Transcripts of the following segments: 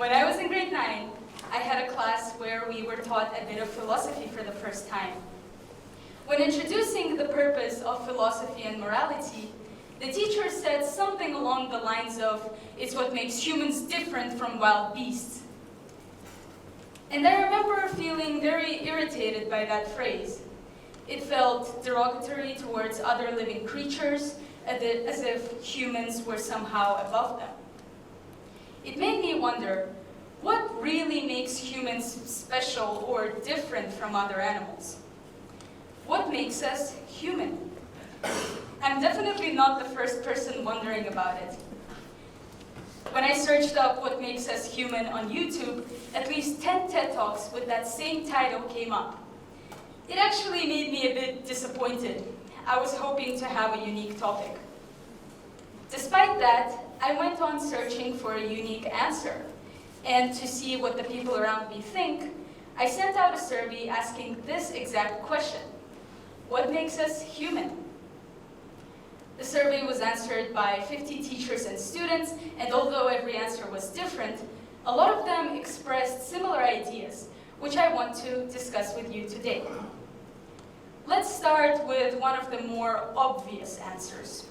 When I was in grade 9, I had a class where we were taught a bit of philosophy for the first time. When introducing the purpose of philosophy and morality, the teacher said something along the lines of, "It's what makes humans different from wild beasts." And I remember feeling very irritated by that phrase. It felt derogatory towards other living creatures, as if humans were somehow above them. It made me wonder, what really makes humans special or different from other animals? What makes us human? I'm definitely not the first person wondering about it. When I searched up what makes us human on YouTube, at least 10 TED Talks with that same title came up. It actually made me a bit disappointed. I was hoping to have a unique topic. Despite that, I went on searching for a unique answer. And to see what the people around me think, I sent out a survey asking this exact question: what makes us human? The survey was answered by 50 teachers and students, and although every answer was different, a lot of them expressed similar ideas, which I want to discuss with you today. Let's start with one of the more obvious answers: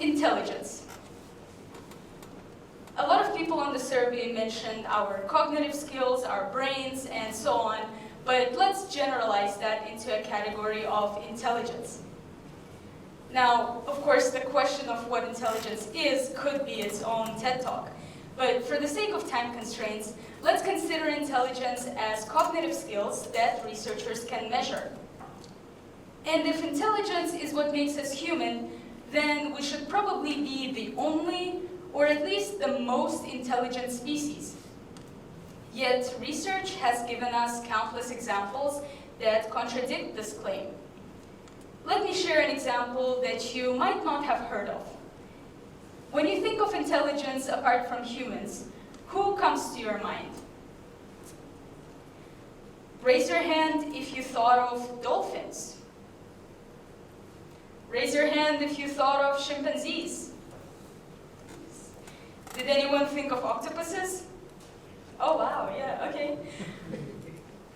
intelligence. A lot of people on the survey mentioned our cognitive skills, our brains, and so on, but let's generalize that into a category of intelligence. Now, of course, the question of what intelligence is could be its own TED Talk, but for the sake of time constraints, let's consider intelligence as cognitive skills that researchers can measure. And if intelligence is what makes us human, then we should probably be the only, or at least the most intelligent species. Yet research has given us countless examples that contradict this claim. Let me share an example that you might not have heard of. When you think of intelligence apart from humans, who comes to your mind? Raise your hand if you thought of dolphins. Raise your hand if you thought of chimpanzees. Did anyone think of octopuses? Oh wow, yeah, okay.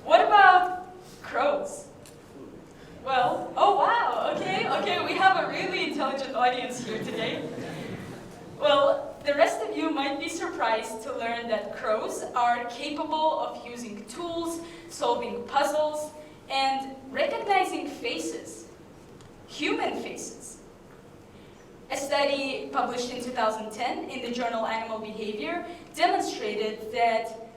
What about crows? Well, oh wow, okay, we have a really intelligent audience here today. Well, the rest of you might be surprised to learn that crows are capable of using tools, solving puzzles, and recognizing faces, human faces. A study published in 2010 in the journal Animal Behavior demonstrated that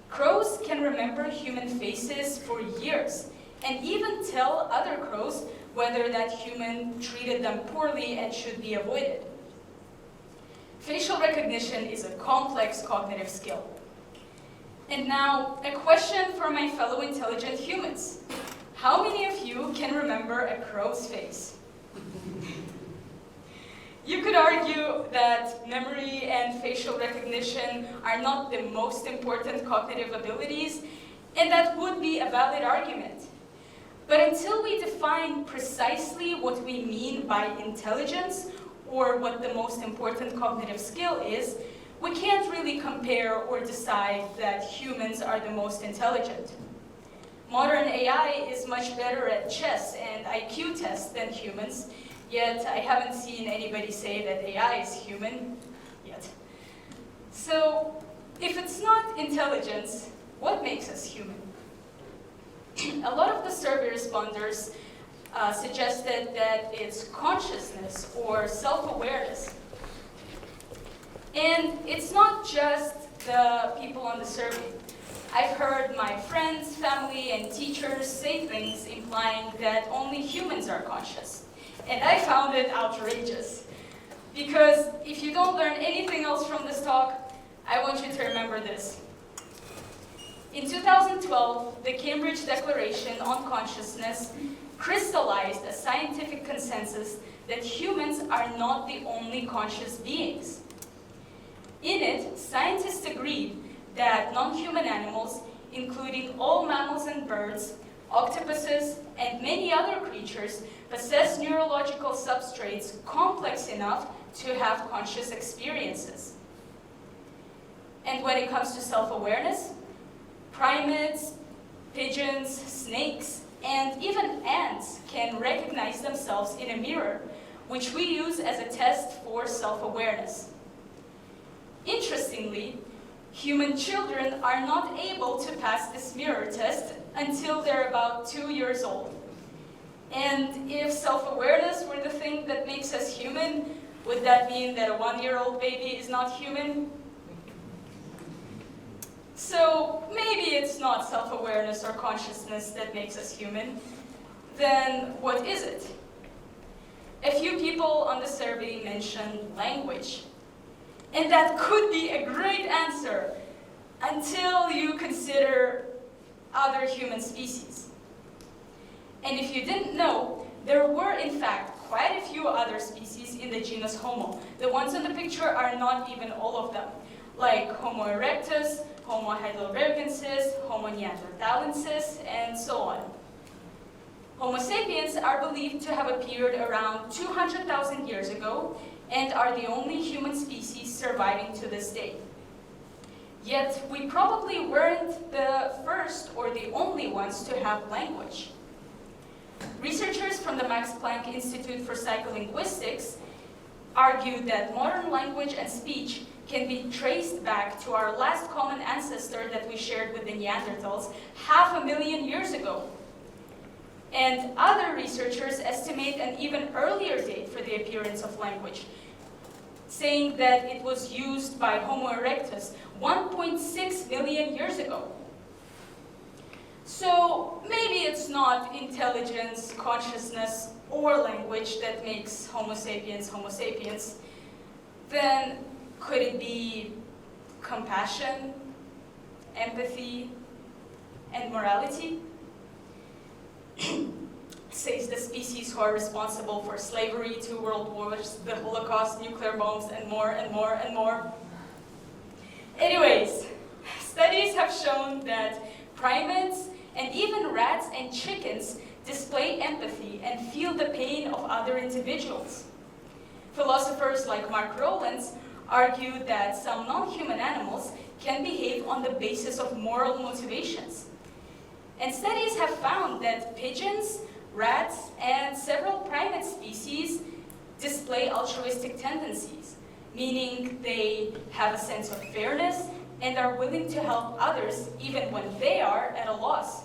crows can remember human faces for years and even tell other crows whether that human treated them poorly and should be avoided. Facial recognition is a complex cognitive skill. And now, a question for my fellow intelligent humans. How many of you can remember a crow's face? You could argue that memory and facial recognition are not the most important cognitive abilities, and that would be a valid argument. But until we define precisely what we mean by intelligence, or what the most important cognitive skill is, we can't really compare or decide that humans are the most intelligent. Modern AI is much better at chess and IQ tests than humans, yet I haven't seen anybody say that AI is human yet. So, if it's not intelligence, what makes us human? A lot of the survey responders suggested that it's consciousness or self-awareness. And it's not just the people on the survey. I've heard my friends, family, and teachers say things implying that only humans are conscious. And I found it outrageous. Because if you don't learn anything else from this talk, I want you to remember this. In 2012, the Cambridge Declaration on Consciousness crystallized a scientific consensus that humans are not the only conscious beings. In it, scientists agreed that non-human animals, including all mammals and birds, octopuses, and many other creatures, possess neurological substrates complex enough to have conscious experiences. And when it comes to self-awareness, primates, pigeons, snakes, and even ants can recognize themselves in a mirror, which we use as a test for self-awareness. Interestingly, human children are not able to pass this mirror test until they're about 2 years old. And if self-awareness were the thing that makes us human, would that mean that a 1-year-old baby is not human? So maybe it's not self-awareness or consciousness that makes us human. Then what is it? A few people on the survey mentioned language. And that could be a great answer until you consider other human species. And if you didn't know, there were in fact quite a few other species in the genus Homo. The ones in the picture are not even all of them, like Homo erectus, Homo heidelbergensis, Homo neanderthalensis, and so on. Homo sapiens are believed to have appeared around 200,000 years ago and are the only human species surviving to this day. Yet we probably weren't the first or the only ones to have language. Researchers from the Max Planck Institute for Psycholinguistics argue that modern language and speech can be traced back to our last common ancestor that we shared with the Neanderthals 500,000 years ago. And other researchers estimate an even earlier date for the appearance of language, saying that it was used by Homo erectus 1.6 million years ago. So maybe it's not intelligence, consciousness, or language that makes Homo sapiens Homo sapiens. Then could it be compassion, empathy, and morality? Says the species who are responsible for slavery, 2 world wars, the Holocaust, nuclear bombs, and more and more and more. Anyways, studies have shown that primates and even rats and chickens display empathy and feel the pain of other individuals. Philosophers like Mark Rowlands argue that some non-human animals can behave on the basis of moral motivations. And studies have found that pigeons, rats, and several primate species display altruistic tendencies, meaning they have a sense of fairness and are willing to help others even when they are at a loss.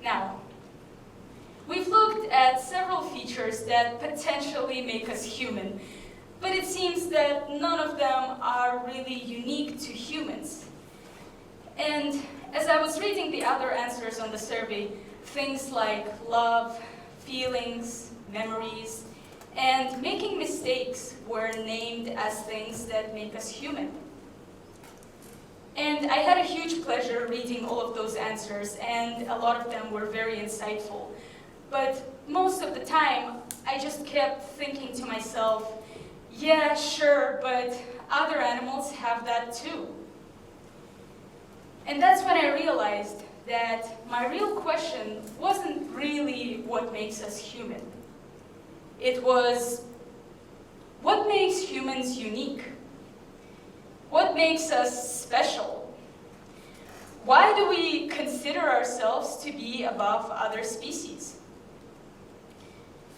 Now, we've looked at several features that potentially make us human, but it seems that none of them are really unique to humans. And as I was reading the other answers on the survey, things like love, feelings, memories, and making mistakes were named as things that make us human. And I had a huge pleasure reading all of those answers, and a lot of them were very insightful. But most of the time, I just kept thinking to myself, yeah, sure, but other animals have that too. And that's when I realized that my real question wasn't really what makes us human. It was, what makes humans unique? What makes us special? Why do we consider ourselves to be above other species?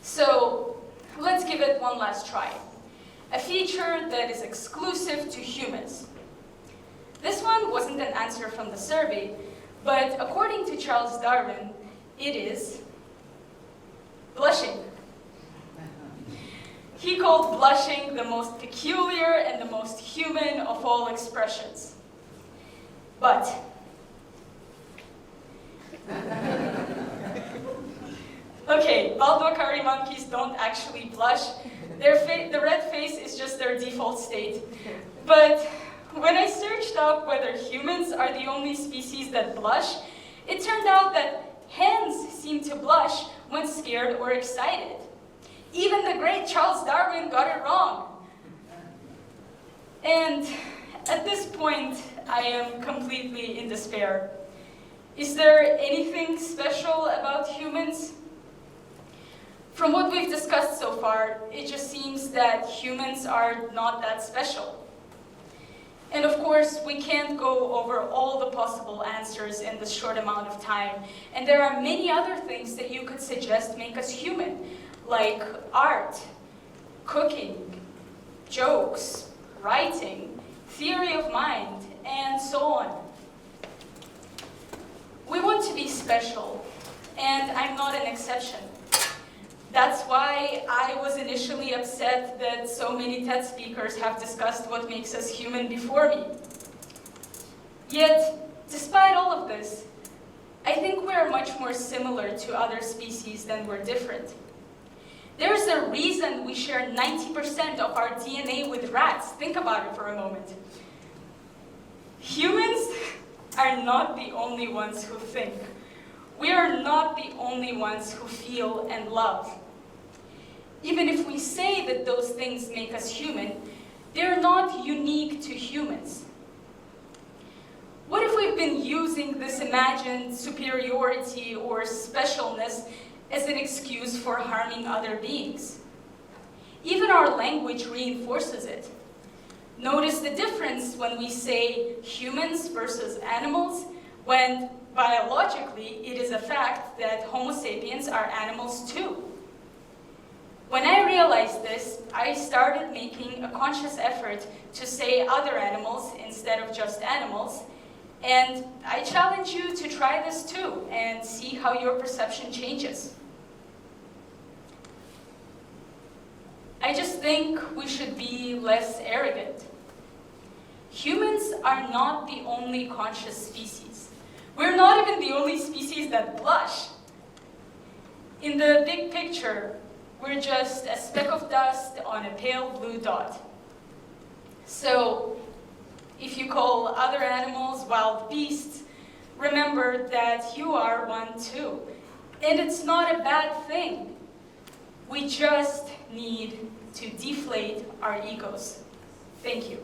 So let's give it one last try. A feature that is exclusive to humans. This one wasn't an answer from the survey, but according to Charles Darwin, it is blushing. He called blushing the most peculiar and the most human of all expressions. But okay, Baldwacari monkeys don't actually blush. The red face is just their default state. But when I searched up whether humans are the only species that blush, it turned out that hens seem to blush when scared or excited. Even the great Charles Darwin got it wrong. And at this point, I am completely in despair. Is there anything special about humans? From what we've discussed so far, it just seems that humans are not that special. And of course, we can't go over all the possible answers in this short amount of time. And there are many other things that you could suggest make us human, like art, cooking, jokes, writing, theory of mind, and so on. We want to be special, and I'm not an exception. That's why I was initially upset that so many TED speakers have discussed what makes us human before me. Yet, despite all of this, I think we're much more similar to other species than we're different. There's a reason we share 90% of our DNA with rats. Think about it for a moment. Humans are not the only ones who think. We are not the only ones who feel and love. Even if we say that those things make us human, they're not unique to humans. What if we've been using this imagined superiority or specialness as an excuse for harming other beings? Even our language reinforces it. Notice the difference when we say humans versus animals, when biologically it is a fact that Homo sapiens are animals too. When I realized this, I started making a conscious effort to say other animals instead of just animals, and I challenge you to try this too and see how your perception changes. I just think we should be less arrogant. Humans are not the only conscious species. We're not even the only species that blush. In the big picture, we're just a speck of dust on a pale blue dot. So, if you call other animals wild beasts, remember that you are one too. And it's not a bad thing. We just need to deflate our egos. Thank you.